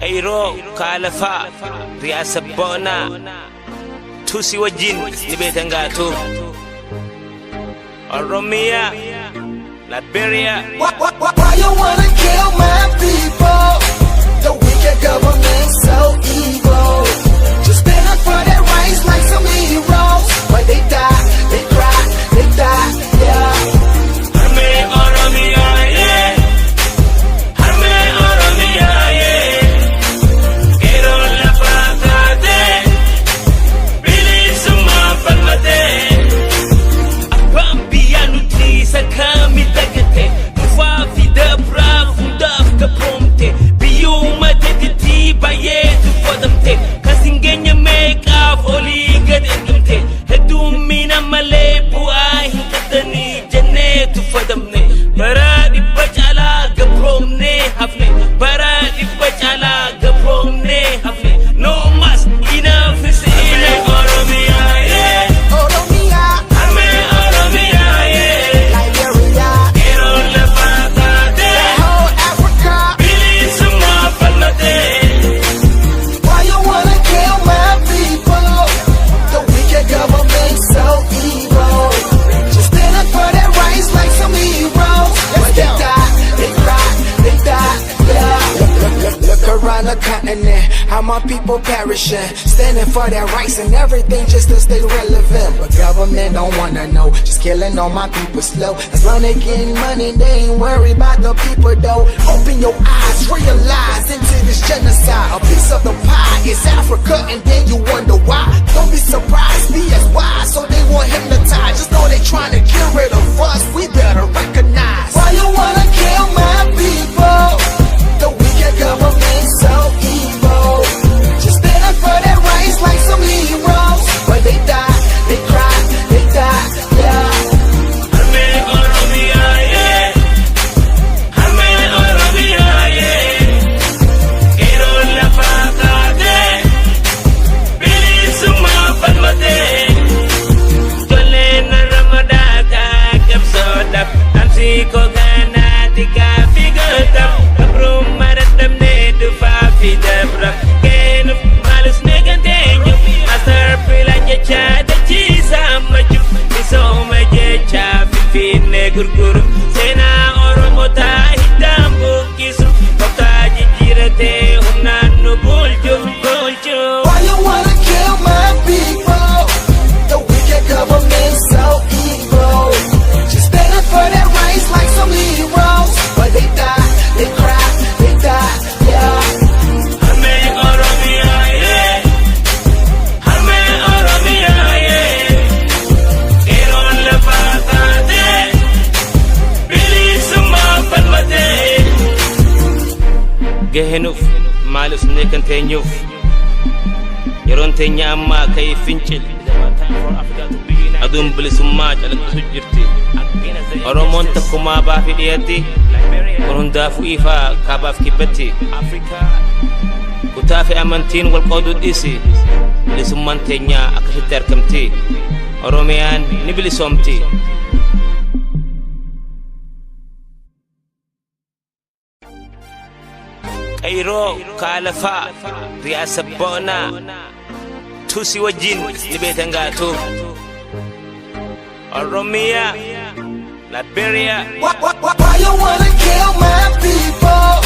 Cairo, Kalafa, Riasa Bona, Tusi Wajin, Libetangatu, Oromia, Liberia. Why you wanna kill my people? The wicked government so evil. Just stand up for their rights like some heroes. When they die, they cry, they die, yeah. How my people perishing, standing for their rights and everything just to stay relevant. But government don't wanna know, just killing all my people slow. As long as they getting money, they ain't worried about the people though. Open your eyes, realize into this genocide. A piece of the pie is Africa and then you wonder why. Don't be surprised, be as wise, so they won't hypnotize. Just know they trying to get rid of us, we better recognize. Why you wanna kill my people? The wicked government so evil. Just stand up for their rights like some heroes. When they die, they cry, they die, yeah. Gurguru sena oromo ta hitam bukisu kota jijirate hunanu bulju. Why you wanna kill my people? The wicked government so evil. Just stand up for their rights like some heroes. But they die, they cry, they die, yeah. Gehenuf malus nekan tenyuf yaron tenya amma kay fincil adum bilisumma calak sujirti oromon takuma ba fidiyati orun dafu ifa kabaf kibati kutafi amantin wal qawdu disi bilisumman tenya akhitar kamti oromian ni bilisomti. Cairo, Kalafa, Riasa Bona, Tusi Wajin, Libetangatu, Oromia, Liberia. Why you wanna kill my people?